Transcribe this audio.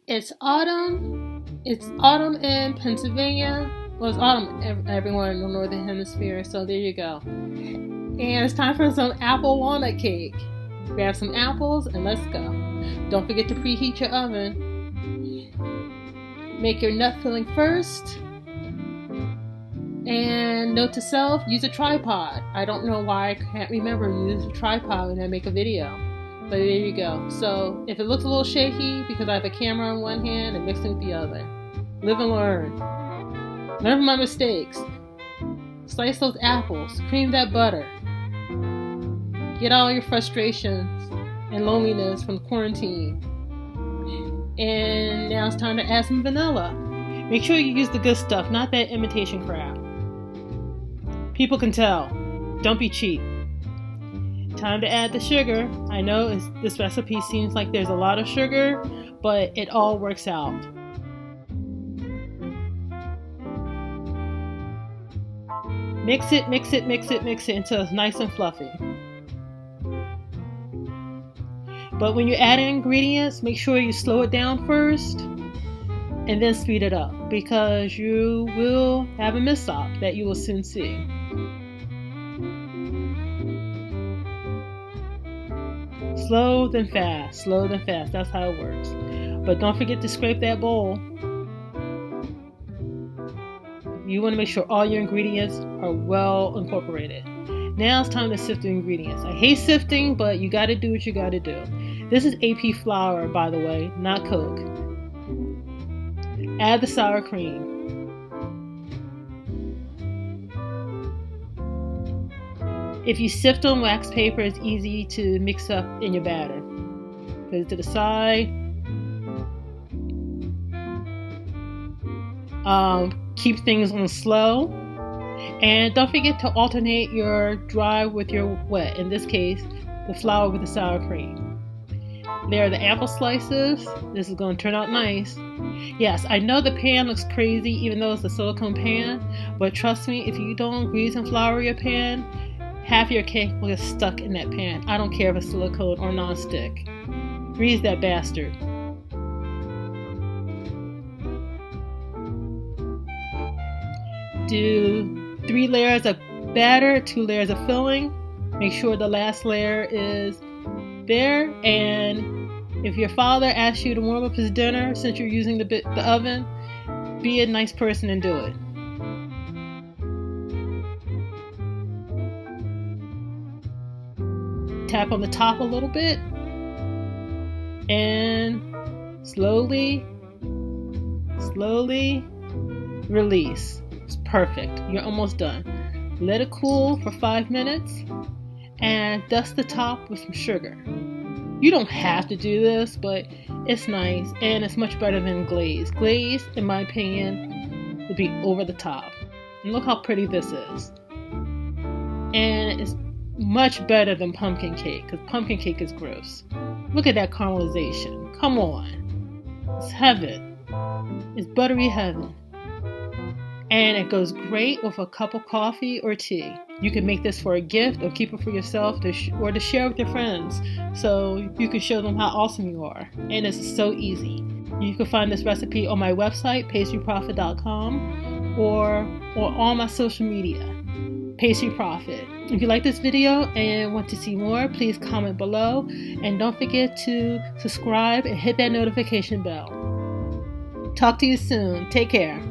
It's autumn. It's autumn in Pennsylvania. Well, it's autumn everywhere in the northern hemisphere, so there you go. And it's time for some apple walnut cake. Grab some apples and let's go. Don't forget to preheat your oven. Make your nut filling first. And note to self, use a tripod. I don't know why I can't remember to use a tripod when I make a video. But there you go. So if it looks a little shaky because I have a camera in one hand and mixing with the other. Live and learn. Learn from my mistakes. Slice those apples. Cream that butter. Get all your frustrations and loneliness from quarantine. And now it's time to add some vanilla. Make sure you use the good stuff, not that imitation crap. People can tell. Don't be cheap. Time to add the sugar. I know this recipe seems like there's a lot of sugar, but it all works out. Mix it until it's nice and fluffy. But when you're adding ingredients, make sure you slow it down first and then speed it up, because you will have a mix-up that you will soon see. Slow then fast, that's how it works. But don't forget to scrape that bowl. You want to make sure all your ingredients are well incorporated. Now it's time to sift the ingredients. I hate sifting, but you gotta do what you gotta do. This is AP flour, by the way, not Coke. Add the sour cream. If you sift on wax paper, it's easy to mix up in your batter. Put it to the side. Keep things on slow. And don't forget to alternate your dry with your wet. In this case, the flour with the sour cream. There are the apple slices. This is going to turn out nice. Yes, I know the pan looks crazy even though it's a silicone pan, but trust me, if you don't grease and flour your pan, half your cake will get stuck in that pan. I don't care if it's silicone or non-stick. Grease that bastard. Do 3 layers of batter, 2 layers of filling. Make sure the last layer is there. And if your father asks you to warm up his dinner since you're using the oven, be a nice person and do it. Tap on the top a little bit and slowly release. It's perfect. You're almost done. Let it cool for 5 minutes and dust the top with some sugar. You don't have to do this, but it's nice and it's much better than glaze. Glaze, in my opinion, would be over the top. And look how pretty this is. And it's much better than pumpkin cake, because pumpkin cake is gross. Look at that caramelization. Come on. It's heaven. It's buttery heaven. And it goes great with a cup of coffee or tea. You can make this for a gift or keep it for yourself or to share with your friends so you can show them how awesome you are. And it's so easy. You can find this recipe on my website, pastryprophet.com, or on all my social media, Pastry Prophet. If you like this video and want to see more, please comment below. And don't forget to subscribe and hit that notification bell. Talk to you soon. Take care.